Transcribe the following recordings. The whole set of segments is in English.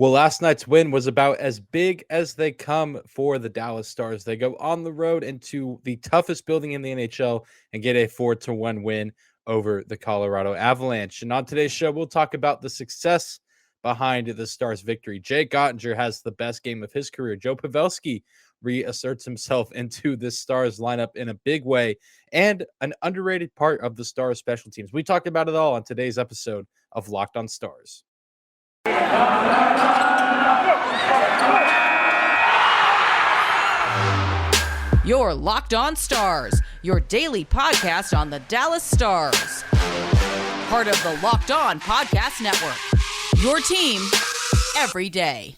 Well, last night's win was about as big as they come for the Dallas Stars. They go on the road into the toughest building in the NHL and get a 4-1 win over the Colorado Avalanche. And on today's show, we'll talk about the success behind the Stars' victory. Jake Oettinger has the best game of his career. Joe Pavelski reasserts himself into this Stars lineup in a big way, and an underrated part of the Stars special teams. We talked about it all on today's episode of Locked on Stars. You're Locked on Stars, your daily podcast on the Dallas Stars. Part of the Locked on Podcast Network, your team every day.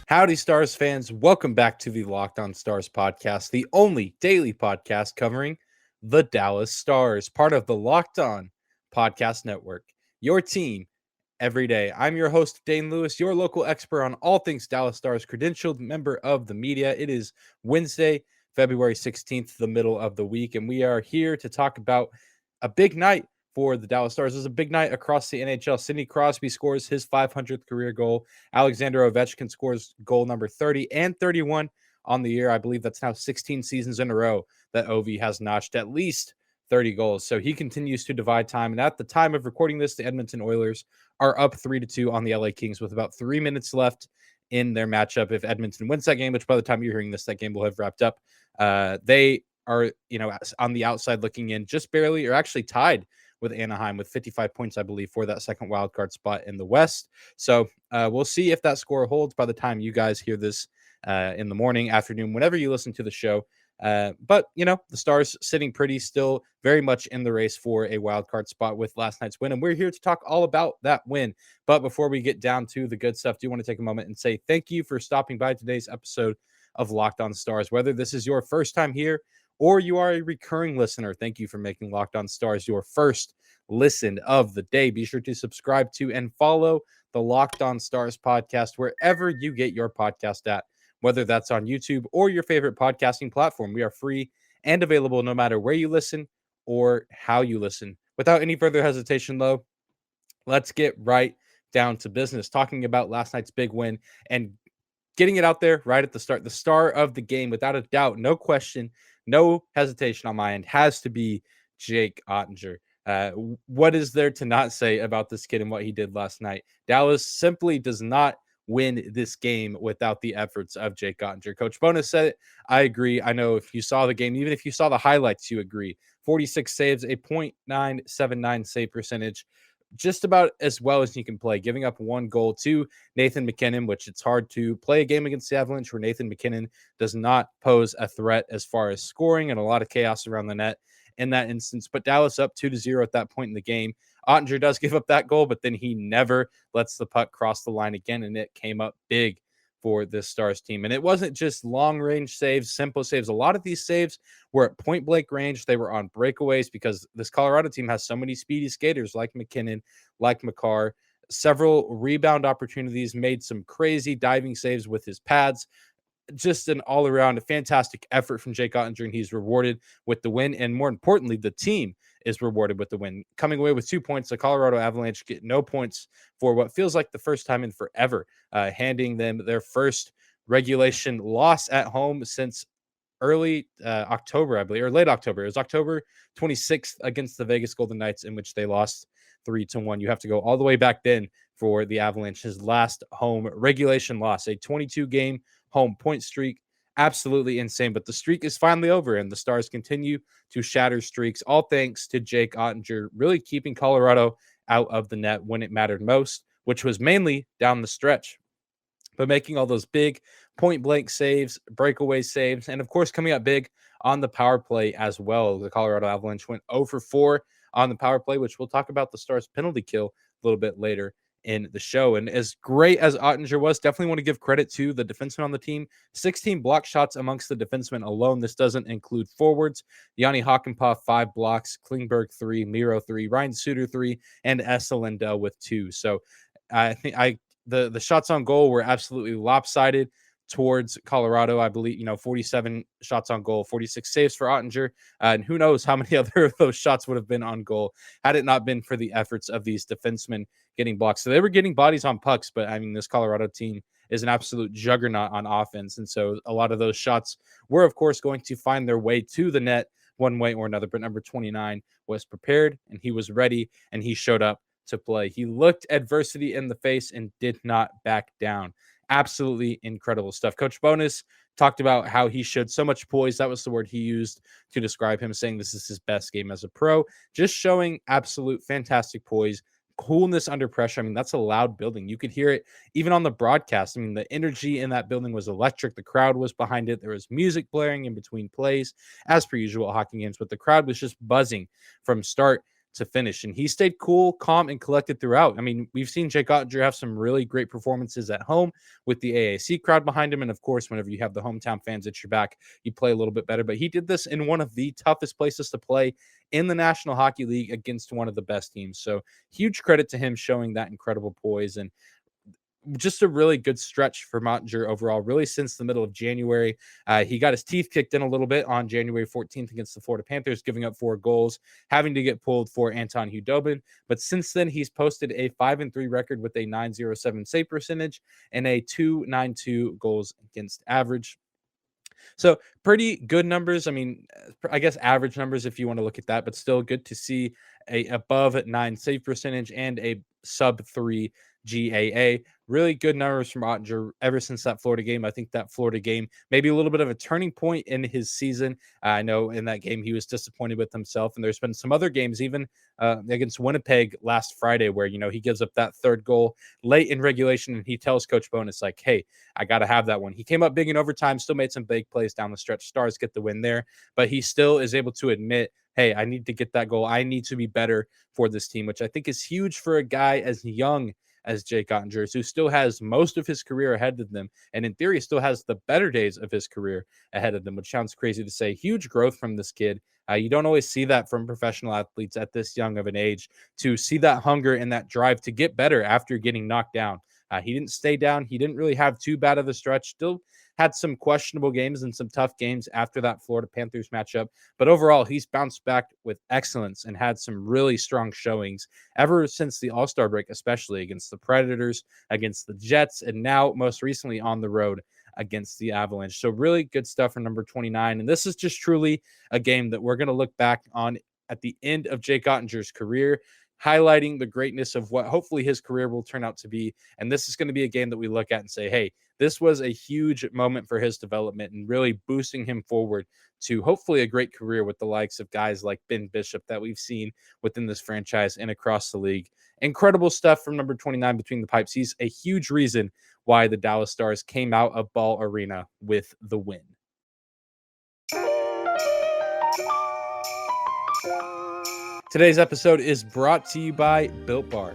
Howdy, Stars fans. Welcome back to the Locked on Stars podcast, the only daily podcast covering the Dallas Stars, part of the Locked on Podcast Network, your team every day. I'm your host, Dane Lewis, your local expert on all things Dallas Stars, credentialed member of the media. It is Wednesday, February 16th, the middle of the week, and we are here to talk about a big night for the Dallas Stars. It was a big night across the NHL. Sidney Crosby scores his 500th career goal. Alexander Ovechkin scores goal number 30 and 31 on the year. I believe that's now 16 seasons in a row that Ovi has notched at least 30 goals. So he continues to divide time. And at the time of recording this, the Edmonton Oilers are up 3-2 on the LA Kings with about 3 minutes left in their matchup. If Edmonton wins that game, which by the time you're hearing this, that game will have wrapped up, they are, on the outside looking in just barely, or actually tied with Anaheim with 55 points, I believe, for that second wildcard spot in the West. So we'll see if that score holds by the time you guys hear this in the morning, afternoon, whenever you listen to the show. But, the Stars sitting pretty, still very much in the race for a wild card spot with last night's win. And we're here to talk all about that win. But before we get down to the good stuff, do want to take a moment and say thank you for stopping by today's episode of Locked on Stars. Whether this is your first time here or you are a recurring listener, thank you for making Locked on Stars your first listen of the day. Be sure to subscribe to and follow the Locked on Stars podcast wherever you get your podcast at, whether that's on YouTube or your favorite podcasting platform. We are free and available no matter where you listen or how you listen. Without any further hesitation, though, let's get right down to business, talking about last night's big win and getting it out there right at the start. The star of the game, without a doubt, no question, no hesitation on my end, has to be Jake Oettinger. What is there to not say about this kid and what he did last night? Dallas simply does not win this game without the efforts of Jake Oettinger. Coach Bonas said it. I agree. I know if you saw the game, even if you saw the highlights, you agree. 46 saves, a .979 save percentage, just about as well as you can play, giving up one goal to Nathan MacKinnon, which it's hard to play a game against the Avalanche where Nathan MacKinnon does not pose a threat as far as scoring, and a lot of chaos around the net in that instance. But Dallas up 2-0 at that point in the game. Oettinger does give up that goal, but then he never lets the puck cross the line again, and it came up big for this Stars team. And it wasn't just long-range saves, simple saves. A lot of these saves were at point-blank range. They were on breakaways because this Colorado team has so many speedy skaters like MacKinnon, like Makar. Several rebound opportunities, made some crazy diving saves with his pads. Just an all-around fantastic effort from Jake Oettinger, and he's rewarded with the win. And more importantly, the team is rewarded with the win. Coming away with 2 points, the Colorado Avalanche get no points for what feels like the first time in forever, handing them their first regulation loss at home since early October, I believe, or late October. It was October 26th against the Vegas Golden Knights, in which they lost 3-1. You have to go all the way back then for the Avalanche's last home regulation loss, a 22-game home point streak. Absolutely insane, but the streak is finally over, and the Stars continue to shatter streaks, all thanks to Jake Oettinger really keeping Colorado out of the net when it mattered most, which was mainly down the stretch. But making all those big point-blank saves, breakaway saves, and of course coming up big on the power play as well. The Colorado Avalanche went 0 for 4 on the power play, which we'll talk about the Stars' penalty kill a little bit later in the show. And as great as Oettinger was, definitely want to give credit to the defensemen on the team. 16 block shots amongst the defensemen alone. This doesn't include forwards. Yanni Hakanpää, 5 blocks, Klingberg 3, Miro 3, Ryan Suter 3, and Esa Lindell with 2. So I think the shots on goal were absolutely lopsided. towards Colorado. I believe, 47 shots on goal, 46 saves for Oettinger. And who knows how many other of those shots would have been on goal had it not been for the efforts of these defensemen getting blocked. So they were getting bodies on pucks, but I mean, this Colorado team is an absolute juggernaut on offense. And so a lot of those shots were, of course, going to find their way to the net one way or another. But number 29 was prepared and he was ready and he showed up to play. He looked adversity in the face and did not back down. Absolutely incredible stuff. Coach Bowness talked about how he showed so much poise. That was the word he used to describe him, saying this is his best game as a pro. Just showing absolute fantastic poise, coolness under pressure. I mean, that's a loud building. You could hear it even on the broadcast. I mean, the energy in that building was electric. The crowd was behind it. There was music blaring in between plays, as per usual at hockey games, but the crowd was just buzzing from start to finish. And he stayed cool, calm, and collected throughout. I mean, we've seen Jake Oettinger have some really great performances at home with the AAC crowd behind him. And of course, whenever you have the hometown fans at your back, you play a little bit better. But he did this in one of the toughest places to play in the National Hockey League against one of the best teams. So huge credit to him showing that incredible poise, and just a really good stretch for Oettinger overall, really since the middle of January. He got his teeth kicked in a little bit on January 14th against the Florida Panthers, giving up 4 goals, having to get pulled for Anton Hudobin. But since then, he's posted a 5-3 record with a .907 save percentage and a .292 goals against average. So pretty good numbers. I mean, I guess average numbers if you want to look at that, but still good to see a above 9 save percentage and a sub 3 GAA. Really good numbers from Oettinger ever since that Florida game. I think that Florida game maybe a little bit of a turning point in his season. I know in that game he was disappointed with himself, and there's been some other games, even against Winnipeg last Friday, where he gives up that third goal late in regulation, and he tells Coach Bowness like, "Hey, I got to have that one." He came up big in overtime, still made some big plays down the stretch. Stars get the win there, but he still is able to admit, hey, I need to get that goal. I need to be better for this team, which I think is huge for a guy as young as Jake Oettinger, who still has most of his career ahead of them, and in theory still has the better days of his career ahead of them, which sounds crazy to say. Huge growth from this kid. You don't always see that from professional athletes at this young of an age, to see that hunger and that drive to get better after getting knocked down. He didn't stay down. He didn't really have too bad of a stretch. Still had some questionable games and some tough games after that Florida Panthers matchup. But overall, he's bounced back with excellence and had some really strong showings ever since the All-Star break, especially against the Predators, against the Jets, and now most recently on the road against the Avalanche. So really good stuff for number 29. And this is just truly a game that we're going to look back on at the end of Jake Ottinger's career, highlighting the greatness of what hopefully his career will turn out to be. And this is going to be a game that we look at and say, hey, this was a huge moment for his development and really boosting him forward to hopefully a great career with the likes of guys like Ben Bishop that we've seen within this franchise and across the league. Incredible stuff from number 29 between the pipes. He's a huge reason why the Dallas Stars came out of Ball Arena with the win. Today's episode is brought to you by Built Bar.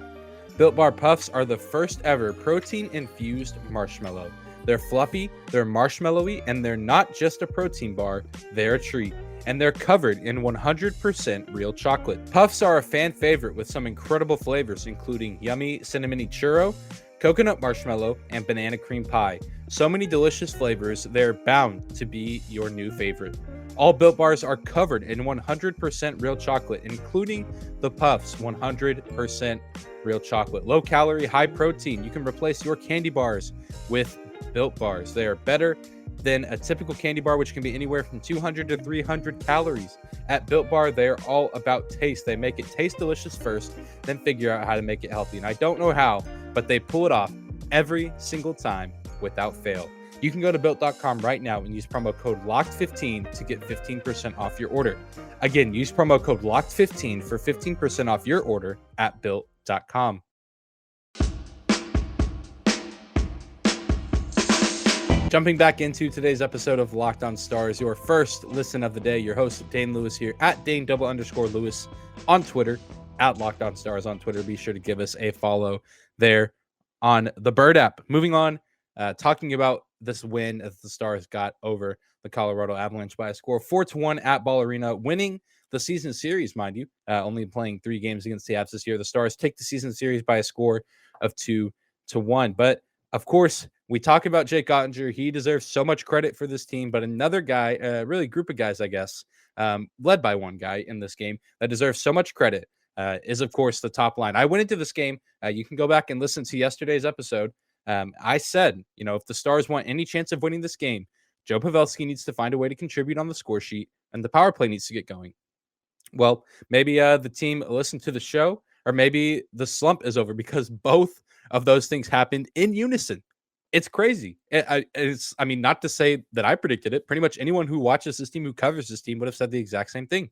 Built Bar Puffs are the first ever protein-infused marshmallow. They're fluffy, they're marshmallowy, and they're not just a protein bar, they're a treat. And they're covered in 100% real chocolate. Puffs are a fan favorite with some incredible flavors, including yummy cinnamony churro, coconut marshmallow, and banana cream pie. So many delicious flavors, they're bound to be your new favorite. All Built Bars are covered in 100% real chocolate, including the Puffs, 100% real chocolate. Low calorie, high protein. You can replace your candy bars with Built Bars. They are better than a typical candy bar, which can be anywhere from 200 to 300 calories. At Built Bar, they are all about taste. They make it taste delicious first, then figure out how to make it healthy. And I don't know how, but they pull it off every single time without fail. You can go to Built.com right now and use promo code LOCKED15 to get 15% off your order. Again, use promo code LOCKED15 for 15% off your order at Built.com. Jumping back into today's episode of Locked On Stars, your first listen of the day. Your host, Dane Lewis here at Dane_Lewis on Twitter, at Locked On Stars on Twitter. Be sure to give us a follow there on the Bird app. Moving on, talking about this win as the Stars got over the Colorado Avalanche by a score of 4-1 at Ball Arena, winning the season series, mind you, only playing 3 games against the Avs this year. The Stars take the season series by a score of 2-1. But of course, We talk about Jake Oettinger. He deserves so much credit for this team, but another guy, really group of guys, I guess, led by one guy in this game that deserves so much credit is, of course, the top line. I went into this game. You can go back and listen to yesterday's episode. I said, if the Stars want any chance of winning this game, Joe Pavelski needs to find a way to contribute on the score sheet, and the power play needs to get going. Well, maybe the team listened to the show, or maybe the slump is over because both of those things happened in unison. It's crazy. I mean, not to say that I predicted it. Pretty much anyone who watches this team, who covers this team, would have said the exact same thing.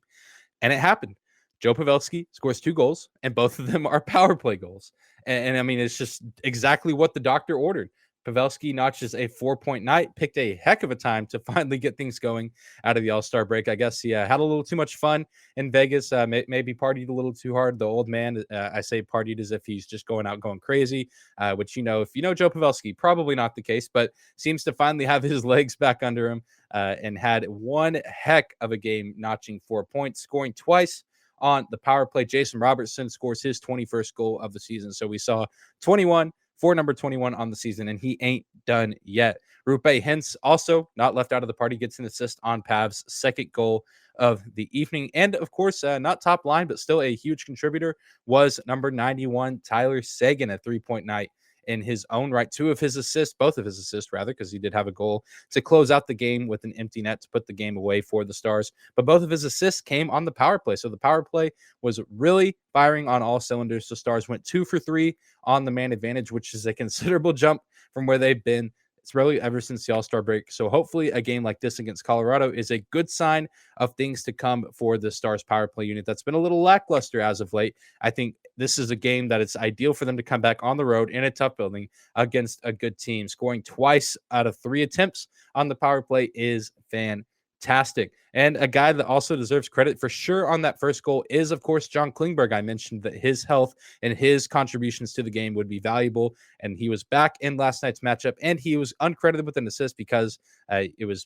And it happened. Joe Pavelski scores 2 goals, and both of them are power play goals. And I mean, it's just exactly what the doctor ordered. Pavelski notches a 4-point night, picked a heck of a time to finally get things going out of the All-Star break. I guess he had a little too much fun in Vegas, maybe partied a little too hard. The old man, I say partied as if he's just going out going crazy, which, if you know Joe Pavelski, probably not the case, but seems to finally have his legs back under him and had one heck of a game, notching 4 points, scoring twice on the power play. Jason Robertson scores his 21st goal of the season. So we saw 21 for number 21 on the season, and he ain't done yet. Rupe Hintz, also not left out of the party, gets an assist on Pav's second goal of the evening. And of course, not top line, but still a huge contributor, was number 91, Tyler Seguin, a 3-point night in his own right. Both of his assists, because he did have a goal to close out the game with an empty net to put the game away for the Stars. But both of his assists came on the power play. So the power play was really firing on all cylinders. The Stars went 2 for 3 on the man advantage, which is a considerable jump from where they've been. It's really ever since the All-Star break. So hopefully a game like this against Colorado is a good sign of things to come for the Stars power play unit that's been a little lackluster as of late. I think this is a game that it's ideal for them to come back on the road in a tough building against a good team. Scoring twice out of 3 attempts on the power play is fantastic. And a guy that also deserves credit for sure on that first goal is, of course, John Klingberg. I mentioned that his health and his contributions to the game would be valuable, and he was back in last night's matchup, and he was uncredited with an assist because it was,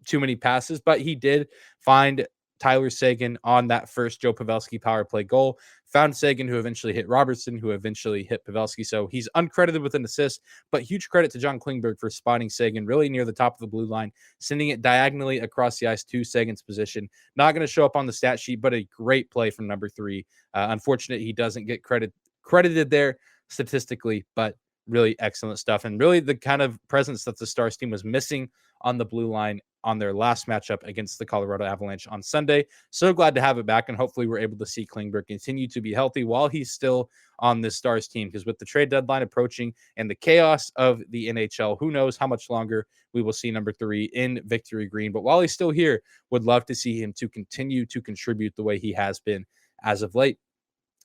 too many passes, but he did find Tyler Seguin on that first Joe Pavelski power play goal, found Seguin, who eventually hit Robertson, who eventually hit Pavelski. So he's uncredited with an assist, but huge credit to John Klingberg for spotting Seguin really near the top of the blue line, sending it diagonally across the ice to Seguin's position. Not going to show up on the stat sheet, but a great play from number 3. Unfortunate he doesn't get credited there statistically, but really excellent stuff. And really the kind of presence that the Stars team was missing on the blue line on their last matchup against the Colorado Avalanche on Sunday. So glad to have it back, and hopefully we're able to see Klingberg continue to be healthy while he's still on this Stars team, because with the trade deadline approaching and the chaos of the NHL, who knows how much longer we will see number 3 in victory green. But while he's still here, would love to see him to continue to contribute the way he has been as of late.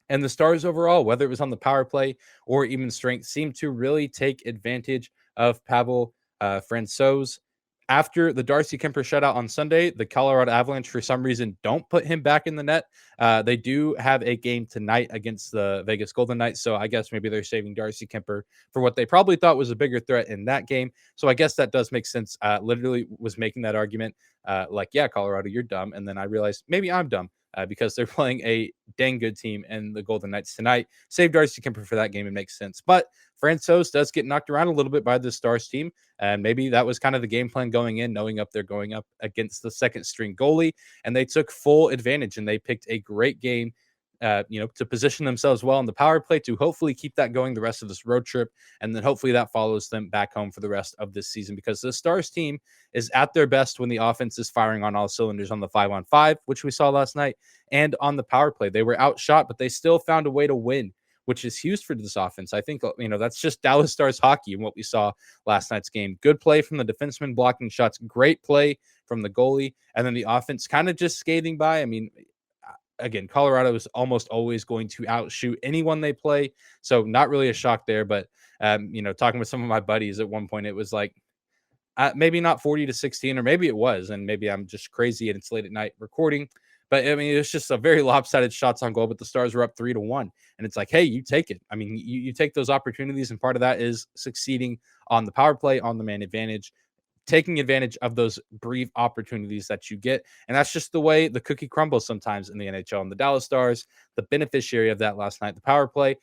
And the Stars overall, whether it was on the power play or even strength, seemed to really take advantage of Pavel Francouz. After the Darcy Kemper shutout on Sunday, the Colorado Avalanche, for some reason, don't put him back in the net. They do have a game tonight against the Vegas Golden Knights, so I guess maybe they're saving Darcy Kemper for what they probably thought was a bigger threat in that game. So I guess that does make sense. Literally was making that argument yeah, Colorado, you're dumb. And then I realized maybe I'm dumb. Because they're playing a dang good team in the Golden Knights tonight. Save Darcy Kemper for that game. It makes sense. But Francouz does get knocked around a little bit by the Stars team. And maybe that was kind of the game plan going in, knowing they're going up against the second string goalie. And they took full advantage, and they picked a great game to position themselves well on the power play to hopefully keep that going the rest of this road trip. And then hopefully that follows them back home for the rest of this season, because the Stars team is at their best when the offense is firing on all cylinders on the 5-on-5, which we saw last night, and on the power play. They were outshot, but they still found a way to win, which is huge for this offense. I think, that's just Dallas Stars hockey and what we saw last night's game. Good play from the defenseman blocking shots, great play from the goalie, and then the offense kind of just skating by. I mean, again, Colorado is almost always going to outshoot anyone they play. So not really a shock there, but, talking with some of my buddies at one point, it was like, maybe not 40-16, or maybe it was, and maybe I'm just crazy and it's late at night recording. But I mean, it was just a very lopsided shots on goal, but the Stars were up 3-1. And it's like, hey, you take it. I mean, you take those opportunities, and part of that is succeeding on the power play, on the man advantage, taking advantage of those brief opportunities that you get. And that's just the way the cookie crumbles sometimes in the NHL. And the Dallas Stars, the beneficiary of that last night, the power play,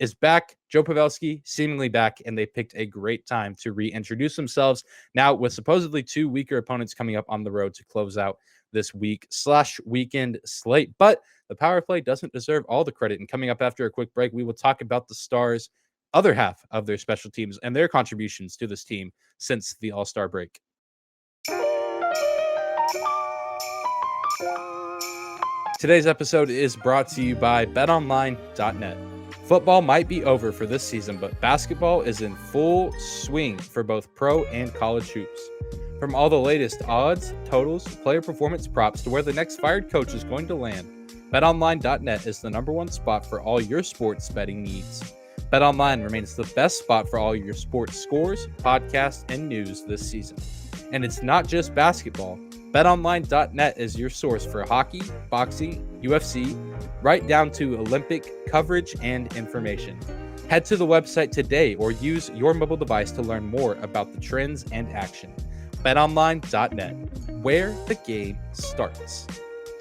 is back. Joe Pavelski seemingly back, and they picked a great time to reintroduce themselves now with supposedly 2 weaker opponents coming up on the road to close out this week/weekend slate. But the power play doesn't deserve all the credit. And coming up after a quick break, we will talk about the Stars' other half of their special teams and their contributions to this team since the All-Star break. Today's episode is brought to you by BetOnline.net. Football might be over for this season, but basketball is in full swing for both pro and college hoops. From all the latest odds, totals, player performance props to where the next fired coach is going to land, BetOnline.net is the number one spot for all your sports betting needs. BetOnline remains the best spot for all your sports scores, podcasts, and news this season. And it's not just basketball. BetOnline.net is your source for hockey, boxing, UFC, right down to Olympic coverage and information. Head to the website today or use your mobile device to learn more about the trends and action. BetOnline.net, where the game starts.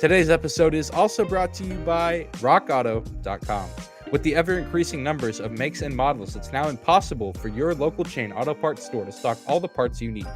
Today's episode is also brought to you by RockAuto.com. With the ever-increasing numbers of makes and models, it's now impossible for your local chain auto parts store to stock all the parts you need.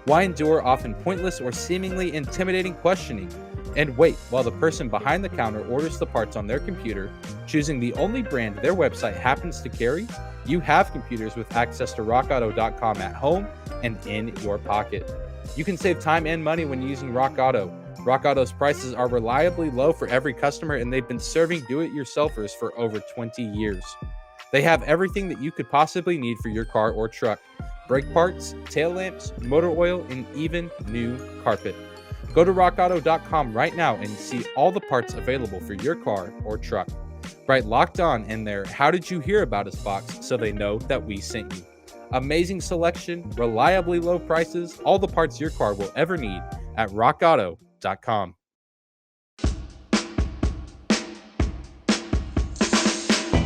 Why endure often pointless or seemingly intimidating questioning and wait while the person behind the counter orders the parts on their computer, choosing the only brand their website happens to carry? You have computers with access to RockAuto.com at home and in your pocket. You can save time and money when using Rock Auto. Rock Auto's prices are reliably low for every customer, and they've been serving do-it-yourselfers for over 20 years. They have everything that you could possibly need for your car or truck. Brake parts, tail lamps, motor oil, and even new carpet. Go to rockauto.com right now and see all the parts available for your car or truck. Write Locked On in their How Did You Hear About Us box so they know that we sent you. Amazing selection, reliably low prices, all the parts your car will ever need at rockauto.com.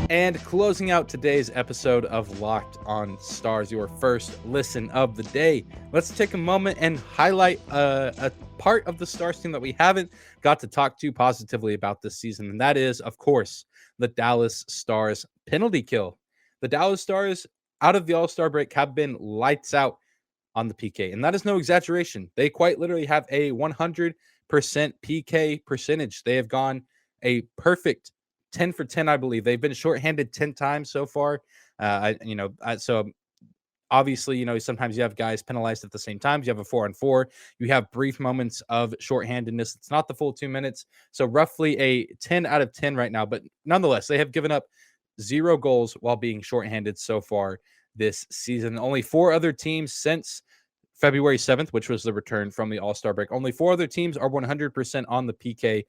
And closing out today's episode of Locked On Stars, your first listen of the day, let's take a moment and highlight a part of the Stars team that we haven't got to talk to positively about this season. And that is, of course, the Dallas Stars penalty kill. The Dallas Stars, out of the All-Star break, have been lights out on the PK. And that is no exaggeration. They quite literally have a 100% PK percentage. They have gone a perfect 10 for 10, I believe. They've been shorthanded 10 times so far. So obviously, sometimes you have guys penalized at the same time. You have a 4-on-4. You have brief moments of shorthandedness. It's not the full 2 minutes. So roughly a 10 out of 10 right now. But nonetheless, they have given up 0 goals while being shorthanded so far this season. Only 4 other teams since February 7th, which was the return from the All-Star break. Only 4 other teams are 100% on the PK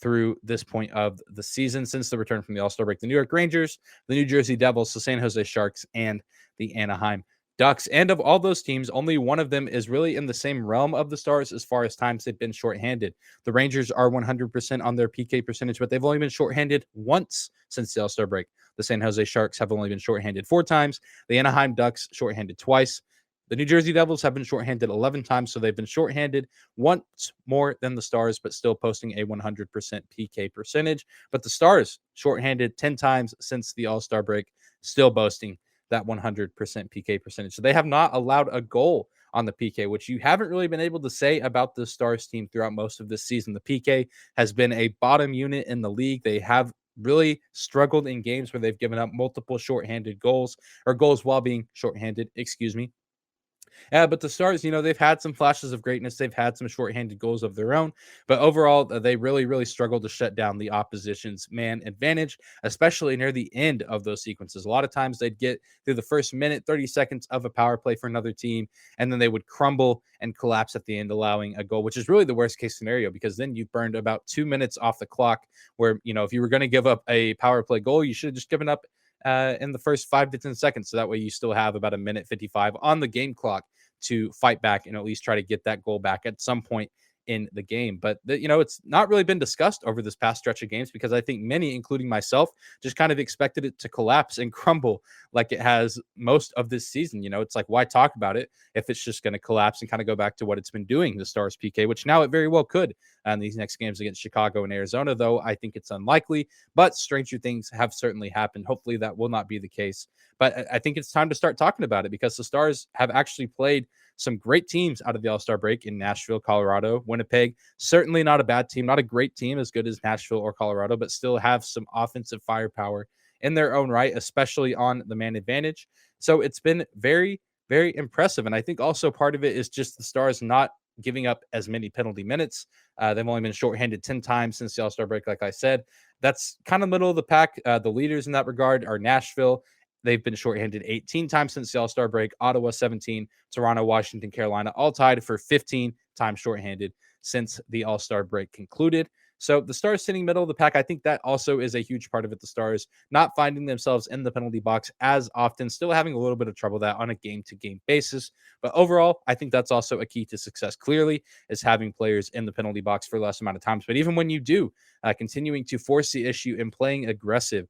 through this point of the season since the return from the All-Star break. The New York Rangers, the New Jersey Devils, the San Jose Sharks, and the Anaheim Ducks. And of all those teams, only one of them is really in the same realm of the Stars as far as times they've been shorthanded. The Rangers are 100% on their PK percentage, but they've only been shorthanded once since the All-Star break. The San Jose Sharks have only been shorthanded 4 times. The Anaheim Ducks shorthanded twice. The New Jersey Devils have been shorthanded 11 times, so they've been shorthanded once more than the Stars, but still posting a 100% PK percentage. But the Stars shorthanded 10 times since the All-Star break, still boasting that 100% PK percentage. So they have not allowed a goal on the PK, which you haven't really been able to say about the Stars team throughout most of this season. The PK has been a bottom unit in the league. They have really struggled in games where they've given up multiple shorthanded goals, or goals while being shorthanded, but the Stars, they've had some flashes of greatness. They've had some shorthanded goals of their own. But overall, they really, really struggled to shut down the opposition's man advantage, especially near the end of those sequences. A lot of times they'd get through the first minute, 30 seconds of a power play for another team, and then they would crumble and collapse at the end, allowing a goal, which is really the worst case scenario, because then you've burned about 2 minutes off the clock where, if you were going to give up a power play goal, you should have just given up in the first 5 to 10 seconds. So that way you still have about 1:55 on the game clock to fight back and at least try to get that goal back at some point in the game. But, it's not really been discussed over this past stretch of games, because I think many, including myself, just kind of expected it to collapse and crumble like it has most of this season. It's like, why talk about it if it's just going to collapse and kind of go back to what it's been doing, the Stars PK, which now it very well could. in these next games against Chicago and Arizona, though I think it's unlikely. But stranger things have certainly happened. Hopefully that will not be the case. But I think it's time to start talking about it because the Stars have actually played some great teams out of the All-Star break in Nashville, Colorado, Winnipeg. Certainly not a bad team, not a great team as good as Nashville or Colorado, but still have some offensive firepower in their own right, especially on the man advantage. So it's been very, very impressive. And I think also part of it is just the Stars not giving up as many penalty minutes. They've only been shorthanded 10 times since the All-Star break, like I said. That's kind of middle of the pack. The leaders in that regard are Nashville. They've been shorthanded 18 times since the All-Star break. Ottawa 17, Toronto, Washington, Carolina, all tied for 15 times shorthanded since the All-Star break concluded. So the Stars sitting middle of the pack, I think that also is a huge part of it. The Stars not finding themselves in the penalty box as often, still having a little bit of trouble that on a game-to-game basis. But overall, I think that's also a key to success. Clearly, is having players in the penalty box for less amount of times. But even when you do, continuing to force the issue and playing aggressive,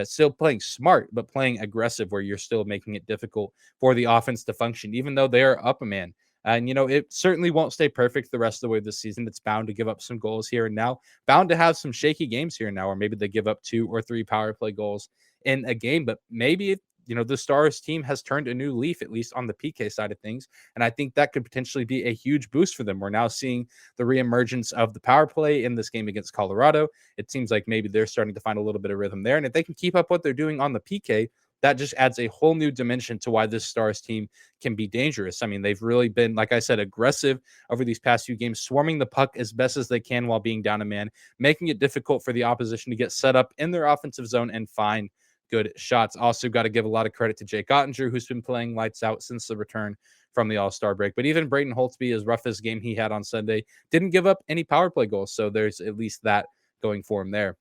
still playing smart, but playing aggressive where you're still making it difficult for the offense to function, even though they are up a man. And, it certainly won't stay perfect the rest of the way this season. It's bound to give up some goals here and now, bound to have some shaky games here and now, or maybe they give up 2 or 3 power play goals in a game. But maybe, the Stars team has turned a new leaf, at least on the PK side of things. And I think that could potentially be a huge boost for them. We're now seeing the reemergence of the power play in this game against Colorado. It seems like maybe they're starting to find a little bit of rhythm there. And if they can keep up what they're doing on the PK, that just adds a whole new dimension to why this Stars team can be dangerous. I mean, they've really been, like I said, aggressive over these past few games, swarming the puck as best as they can while being down a man, making it difficult for the opposition to get set up in their offensive zone and find good shots. Also got to give a lot of credit to Jake Oettinger, who's been playing lights out since the return from the All-Star break. But even Braden Holtby, as rough as game he had on Sunday, didn't give up any power play goals. So there's at least that going for him there.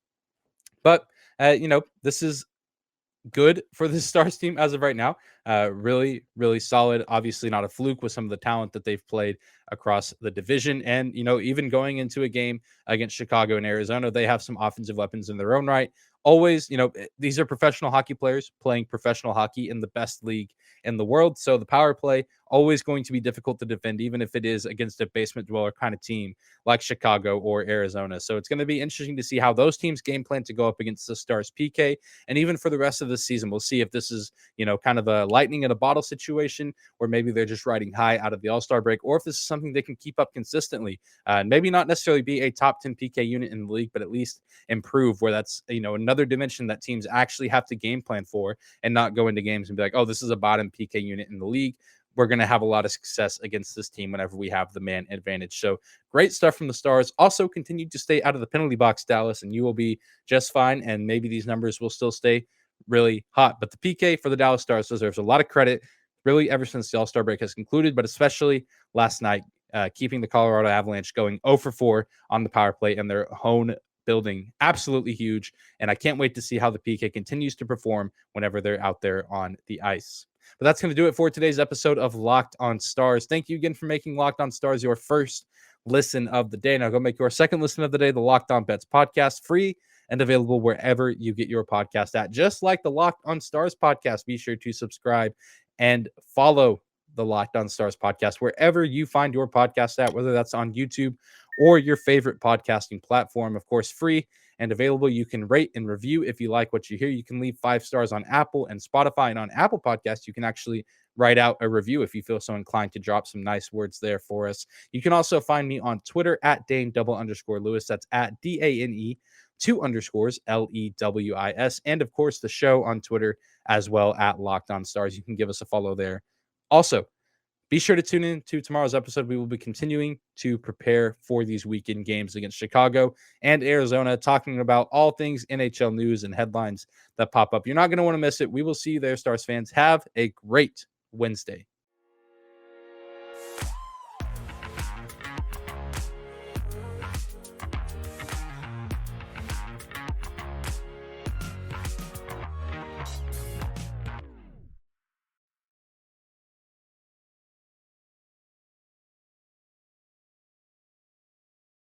But, this is good for the Stars team as of right now. Really, really solid. Obviously not a fluke with some of the talent that they've played across the division. And, even going into a game against Chicago and Arizona, they have some offensive weapons in their own right. Always, these are professional hockey players playing professional hockey in the best league in the world. So the power play always going to be difficult to defend, even if it is against a basement dweller kind of team like Chicago or Arizona. So it's going to be interesting to see how those teams game plan to go up against the Stars PK. And even for the rest of the season, we'll see if this is, kind of a lightning in a bottle situation, or maybe they're just riding high out of the All-Star break, or if this is something they can keep up consistently. Maybe not necessarily be a top 10 PK unit in the league, but at least improve where that's, another dimension that teams actually have to game plan for and not go into games and be like, oh, this is a bottom PK unit in the league. We're going to have a lot of success against this team whenever we have the man advantage. So great stuff from the Stars. Also continue to stay out of the penalty box, Dallas, and you will be just fine. And maybe these numbers will still stay really hot. But the PK for the Dallas Stars deserves a lot of credit, really, ever since the All-Star break has concluded, but especially last night, keeping the Colorado Avalanche going 0 for 4 on the power play in their own building. Absolutely huge. And I can't wait to see how the PK continues to perform whenever they're out there on the ice. But that's going to do it for today's episode of Locked on Stars. Thank you again for making Locked on Stars your first listen of the day. Now go make your second listen of the day, the Locked on Bets podcast, free and available wherever you get your podcast at. Just like the Locked on Stars podcast, be sure to subscribe and follow the Locked on Stars podcast wherever you find your podcast at, whether that's on YouTube or your favorite podcasting platform. Of course, free and available. You can rate and review if you like what you hear. You can leave 5 stars on Apple and Spotify, and on Apple Podcasts, you can actually write out a review if you feel so inclined to drop some nice words there for us. You can also find me on Twitter at Dane_Lewis. That's at DANE 2_ LEWIS. And of course, the show on Twitter as well at Locked on Stars. You can give us a follow there. Also, be sure to tune in to tomorrow's episode. We will be continuing to prepare for these weekend games against Chicago and Arizona, talking about all things NHL news and headlines that pop up. You're not going to want to miss it. We will see you there, Stars fans. Have a great Wednesday.